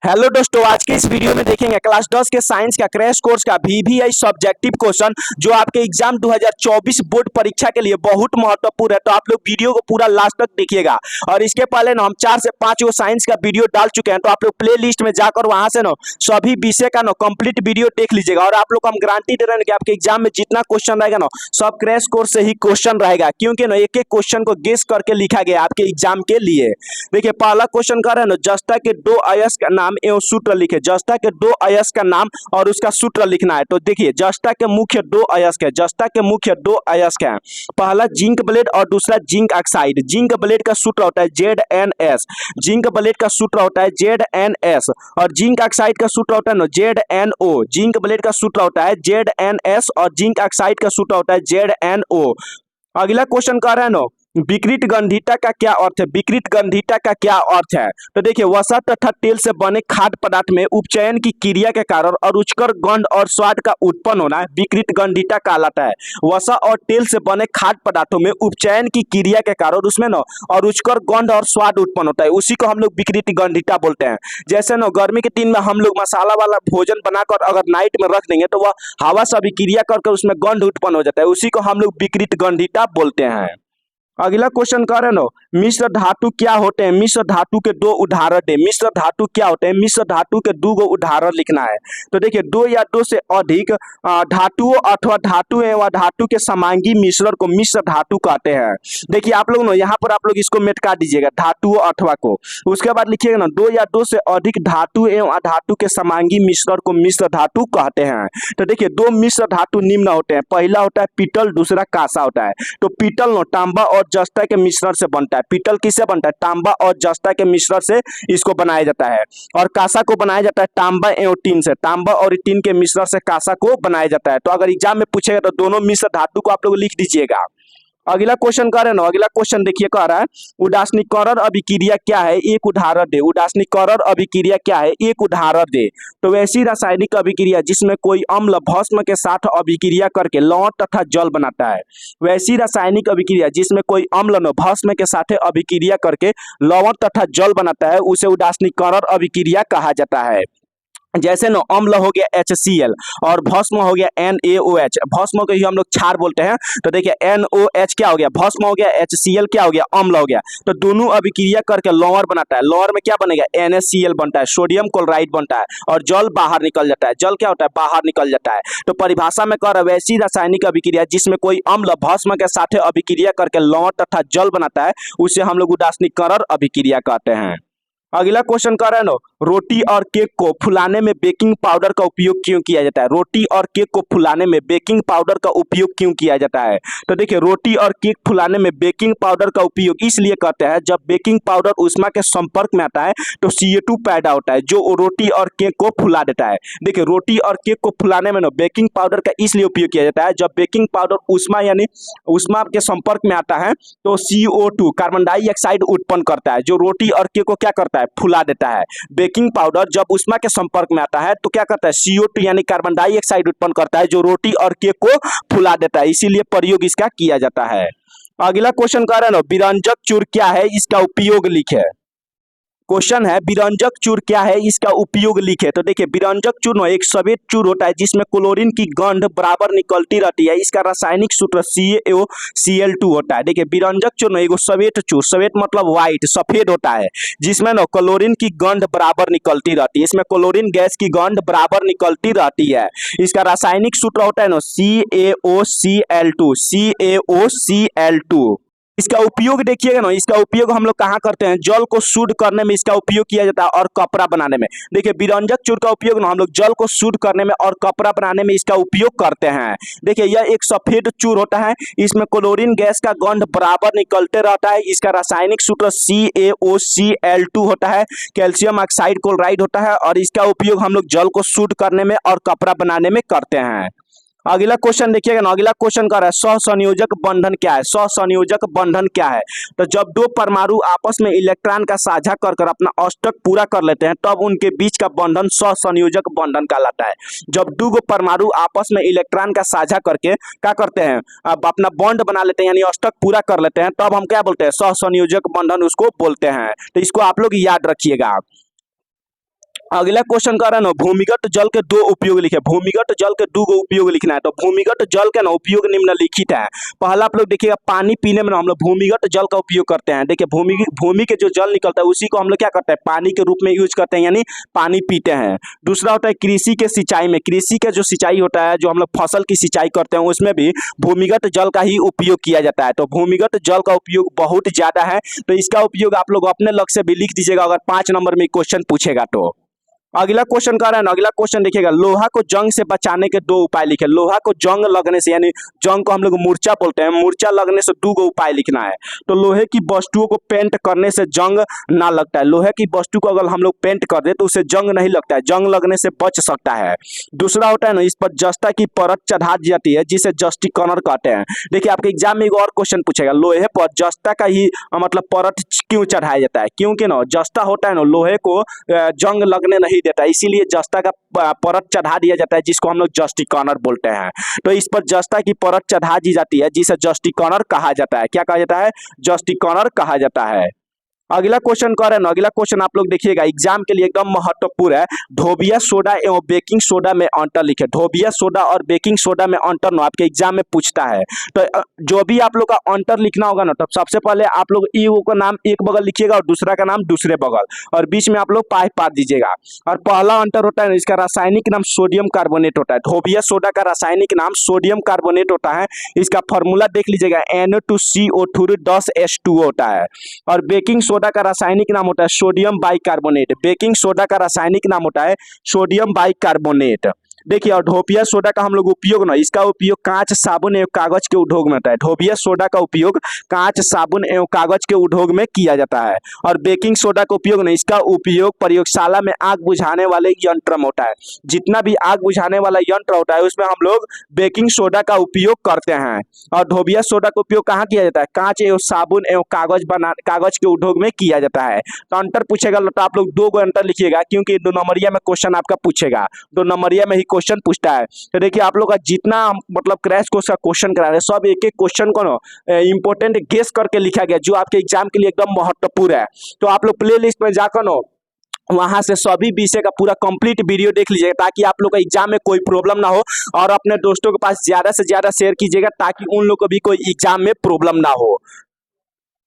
Hello दोस्तों, आज के इस वीडियो में देखेंगे क्लास 10 के साइंस का क्रैश कोर्स का VVI सब्जेक्टिव क्वेश्चन जो आपके एग्जाम 2024 बोर्ड परीक्षा के लिए बहुत महत्वपूर्ण है। तो आप लोग वीडियो को पूरा लास्ट तक देखिएगा। और इसके पहले ना हम 4 से 5 वो साइंस का वीडियो डाल चुके हैं, तो आप लोग प्ले लिस्ट में जाकर वहां से ना सभी विषय का ना कंप्लीट वीडियो देख लीजिएगा। और आप लोग को हम गारंटी दे रहे हैं कि आपके एग्जाम में जितना क्वेश्चन रहेगा ना सब क्रैश कोर्स से ही क्वेश्चन रहेगा, क्योंकि ना एक एक क्वेश्चन को गेस करके लिखा गया आपके एग्जाम के लिए। देखिए पहला क्वेश्चन कर रहे हैं ना, जस्ता के दो अयस्क का नाम एवं सूत्र लिखे। जस्ता के दो अयस्क का नाम और उसका सूत्र लिखना है। तो देखिए जस्ता के मुख्य दो अयस्क है। जस्ता के मुख्य दो अयस्क है, पहला जिंक ब्लेड और दूसरा जिंक ऑक्साइड। जिंक ब्लेड का सूत्र होता है ZnS। जिंक ब्लेड का सूत्र होता है ZnS और जिंक ऑक्साइड का सूत्र होता है ना ZnO। जिंक ब्लेड का सूत्र होता है ZnS और जिंक ऑक्साइड का सूत्र होता है ZnO। अगला क्वेश्चन कर रहे हैं ना, विकृत गंधीता का क्या अर्थ है। विकृत गंधीता का क्या अर्थ है। तो देखिए वसा तथा तेल से बने खाद्य पदार्थ में उपचयन की क्रिया के कारण अरुचिकर गंध और स्वाद का उत्पन्न होना विकृत गंधीता कहलाता है। वसा और तेल से बने खाद्य पदार्थों में उपचयन की क्रिया के कारण उसमें ना अरुचिकर गंध और स्वाद उत्पन्न होता है, उसी को हम लोग विकृत गंधीता बोलते हैं। जैसे ना गर्मी के दिन में हम लोग मसाला वाला भोजन बनाकर अगर नाइट में रख देंगे तो वह हवा से अभिक्रिया करके उसमें गंध उत्पन्न हो जाता है, उसी को हम लोग विकृत गंधीता बोलते हैं। अगला क्वेश्चन कर रहे हैं ना, मिश्र धातु क्या होते हैं। मिश्र धातु के दो उदाहरण दे। मिश्र धातु क्या होते हैं। मिश्र धातु के दो उदाहरण लिखना है। तो देखिए दो या दो से अधिक धातुओं अथवा धातु एवं धातु के समांगी मिश्रण को मिश्र धातु कहते हैं। देखिए आप लोग ना यहाँ पर आप लोग इसको मेटका दीजिएगा धातुओं अथवा को, उसके बाद लिखिएगा ना दो या दो से अधिक धातु एवं अधातु के समांगी मिश्रण को मिश्र धातु कहते हैं। तो देखिए दो मिश्र धातु निम्न होते हैं, पहला होता है पीतल, दूसरा कांसा होता है। तो पीतल नो तांबा और जस्ता के मिश्रण से बनता है। पीतल किससे बनता है, तांबा और जस्ता के मिश्रण से इसको बनाया जाता है। और कांसा को बनाया जाता है तांबा एवं टीन से। तांबा और टीन के मिश्रण से कांसा को बनाया जाता है। तो अगर एग्जाम में पूछेगा तो दोनों मिश्र धातु को आप लोग लिख दीजिएगा। अगला क्वेश्चन कर रहे हैं ना, अगला क्वेश्चन देखिए कह रहा है उदासीनीकरण अभिक्रिया क्या है, एक उदाहरण दे। उदासीनीकरण अभिक्रिया क्या है, एक उदाहरण दे। तो वैसी रासायनिक अभिक्रिया जिसमें कोई अम्ल भस्म के साथ अभिक्रिया करके लवण तथा जल बनाता है। वैसी रासायनिक अभिक्रिया जिसमें कोई अम्ल न भस्म के साथ अभिक्रिया करके लवण तथा जल बनाता है उसे उदासीनीकरण अभिक्रिया कहा जाता है। जैसे ना अम्ल हो गया HCl और भस्म हो गया NaOH। भस्म को ही हम लोग क्षार बोलते हैं। तो देखिए NOH क्या हो गया, भस्म हो गया, HCl क्या हो गया, अम्ल हो गया। तो दोनों अभिक्रिया करके लवण बनाता है। लवण में क्या बनेगा, NaCl बनता है, सोडियम क्लोराइड बनता है और जल बाहर निकल जाता है। जल क्या होता है, बाहर निकल जाता है। तो परिभाषा में कह रहा है वैसी रासायनिक अभिक्रिया जिसमें कोई अम्ल भस्म के साथ अभिक्रिया करके लवण तथा जल बनाता है उसे हम लोग उदासीनीकरण अभिक्रिया कहते हैं। अगला क्वेश्चन कर रहे हैं ना, रोटी और केक को फुलाने में बेकिंग पाउडर का उपयोग क्यों किया जाता है। रोटी और केक को फुलाने में बेकिंग पाउडर का उपयोग क्यों किया जाता है। तो देखिए रोटी और केक फुलाने में बेकिंग पाउडर का उपयोग इसलिए करते हैं जब बेकिंग पाउडर ऊष्मा के संपर्क में आता है तो CO2 पैदा होता है जो रोटी और केक को फुला देता है। देखिए रोटी और केक को फुलाने में ना बेकिंग पाउडर का इसलिए उपयोग किया जाता है जब बेकिंग पाउडर ऊष्मा यानी ऊष्मा के संपर्क में आता है तो CO2 कार्बन डाइऑक्साइड उत्पन्न करता है जो रोटी और केक को क्या करता है, फुला देता है। बेकिंग पाउडर जब ऊष्मा के संपर्क में आता है तो क्या करता है, CO2 यानी कार्बन डाइऑक्साइड उत्पन्न करता है जो रोटी और केक को फुला देता है, इसीलिए प्रयोग इसका किया जाता है। अगला क्वेश्चन कर रहे हैं ना, विरंजक चूर्ण क्या है, इसका उपयोग लिखे। क्वेश्चन है विरंजक चूर्ण क्या है, इसका उपयोग लिखे। तो देखिए विरंजक चूर्ण एक सफेद चूर्ण होता है जिसमें क्लोरीन की गंध बराबर निकलती रहती है। इसका रासायनिक सूत्र CaOCl2 होता है। देखिए विरंजक चूर्ण एगो सफेद चूर्ण, सफेद मतलब व्हाइट, सफेद होता है जिसमें ना क्लोरीन की गंध बराबर निकलती रहती है। इसमें क्लोरीन गैस की गंध बराबर निकलती रहती है। इसका रासायनिक सूत्र होता है ना CaOCl2। CaOCl2 इसका उपयोग देखिएगा ना, इसका उपयोग हम लोग कहाँ करते हैं, जल को शुद्ध करने में इसका उपयोग किया जाता है और कपड़ा बनाने में। देखिए विरंजक चूर्ण का उपयोग ना हम लोग जल को शुद्ध करने में और कपड़ा बनाने में इसका उपयोग करते हैं। देखिए यह एक सफेद चूर्ण होता है, इसमें क्लोरीन गैस का गंध बराबर निकलते रहता है। इसका रासायनिक सूत्र CaOCl2 होता है, कैल्शियम ऑक्साइड क्लोराइड होता है और इसका उपयोग हम लोग जल को शुद्ध करने में और कपड़ा बनाने में करते हैं। अगला क्वेश्चन देखिएगा ना, अगला क्वेश्चन कर रहा है सहसंयोजक बंधन क्या है। सहसंयोजक बंधन क्या है। तो जब दो परमाणु आपस में इलेक्ट्रॉन का साझा कर कर अपना अष्टक पूरा कर लेते हैं तब उनके बीच का बंधन सहसंयोजक बंधन कहलाता है। जब दो परमाणु आपस में इलेक्ट्रॉन का साझा करके क्या करते हैं, अब अपना बॉन्ड बना लेते हैं यानी अष्टक पूरा कर लेते हैं तब हम क्या बोलते हैं, सहसंयोजक बंधन उसको बोलते हैं। तो इसको आप लोग याद रखिएगा। अगला क्वेश्चन कर रहा है ना, भूमिगत जल के दो उपयोग लिखे। भूमिगत जल के दो उपयोग लिखना है। तो भूमिगत जल का ना उपयोग निम्नलिखित है। पहला आप लोग देखिएगा, पानी पीने में ना हम लोग भूमिगत जल का उपयोग करते हैं। देखिए भूमि के जो जल निकलता है उसी को हम लोग क्या करते हैं, पानी के रूप में यूज करते हैं, यानी पानी पीते हैं। दूसरा होता है कृषि के सिंचाई में। कृषि का जो सिंचाई होता है, जो हम लोग फसल की सिंचाई करते हैं, उसमें भी भूमिगत जल का ही उपयोग किया जाता है। तो भूमिगत जल का उपयोग बहुत ज्यादा है। तो इसका उपयोग आप लोग अपने लग से भी लिख दीजिएगा अगर 5 नंबर में क्वेश्चन पूछेगा तो। अगला क्वेश्चन कर रहा है ना, अगला क्वेश्चन देखिएगा, लोहा को जंग से बचाने के दो उपाय लिखे। लोहा को जंग लगने से, यानी जंग को हम लोग मूर्छा बोलते हैं, मूर्छा लगने से दो उपाय लिखना है। तो लोहे की वस्तुओं को पेंट करने से जंग ना लगता है। लोहे की वस्तु को अगर हम लोग पेंट कर दे तो उसे जंग नहीं लगता है, जंग लगने से बच सकता है। दूसरा होता है ना, इस पर जस्ता की परत चढ़ा दी जाती है जिसे जस्टिकनर कहते हैं। देखिए आपके एग्जाम में एक और क्वेश्चन पूछेगा, लोहे पर जस्ता का ही मतलब परत क्यों चढ़ाया जाता है? क्योंकि ना जस्ता होता है ना, लोहे को जंग लगने नहीं देता है, इसीलिए जस्ता का परत चढ़ा दिया जाता है, जिसको हम लोग जस्टिकनर बोलते हैं। तो इस पर जस्ता की परत चढ़ा दी जाती है जिसे जस्टिकनर कहा जाता है। क्या कहा जाता है? जस्टिकनर कहा जाता है। अगला क्वेश्चन कर रहे हैं ना, अगला क्वेश्चन आप लोग देखिएगा, एग्जाम के लिए एकदम महत्वपूर्ण है। धोबिया सोडा एवं बेकिंग सोडा में अंतर लिखे। धोबिया सोडा और बेकिंग सोडा में अंतर ना आपके एग्जाम में पूछता है। तो जो भी आप लोग का अंतर लिखना होगा ना, तो सबसे पहले आप लोग ई का नाम एक बगल लिखिएगा और दूसरा का नाम दूसरे बगल, और बीच में आप लोग पाई पार दीजिएगा। और पहला अंतर होता है, इसका रासायनिक नाम सोडियम कार्बोनेट होता है। धोबिया सोडा का रासायनिक नाम सोडियम कार्बोनेट होता है। इसका फॉर्मूला देख लीजिएगा, Na2CO2 10H2O होता है। और बेकिंग सोडा का रासायनिक नाम होता है सोडियम बाइकार्बोनेट। बेकिंग सोडा का रासायनिक नाम होता है सोडियम बाइकार्बोनेट। देखिए, और ढोपिया सोडा का हम लोग उपयोग ना, इसका उपयोग कांच, साबुन एवं कागज के उद्योग में होता है। ढोपिया सोडा का उपयोग कांच, साबुन एवं कागज के उद्योग में किया जाता है। और बेकिंग सोडा का उपयोग ना, इसका उपयोग प्रयोगशाला में आग बुझाने वाले यंत्र में होता है। जितना भी आग बुझाने वाला यंत्र होता है उसमें हम लोग बेकिंग सोडा का उपयोग करते हैं। और ढोबिया सोडा का उपयोग कहाँ किया जाता है? कांच एवं साबुन एवं कागज के उद्योग में किया जाता है। तो अंतर पूछेगा तो आप लोग दो अंतर लिखिएगा, क्योंकि 2 नंबरिया में क्वेश्चन आपका पूछेगा, 2 नंबरिया में ही क्वेश्चन पूछता है। तो देखिए आप लोग का जितना मतलब क्रैश कोर्स का क्वेश्चन करा रहे हैं, सब एक एक क्वेश्चन को ना इंपॉर्टेंट गेस करके लिखा गया, जो आपके एग्जाम के लिए एकदम महत्वपूर्ण है। तो आप लोग प्ले लिस्ट में जाकर ना वहां से सभी विषय का पूरा कंप्लीट वीडियो देख लीजिएगा, ताकि आप लोग का एग्जाम में कोई प्रॉब्लम ना हो। और अपने दोस्तों के पास ज्यादा से ज्यादा शेयर कीजिएगा, ताकि उन लोग को भी कोई एग्जाम में प्रॉब्लम ना हो।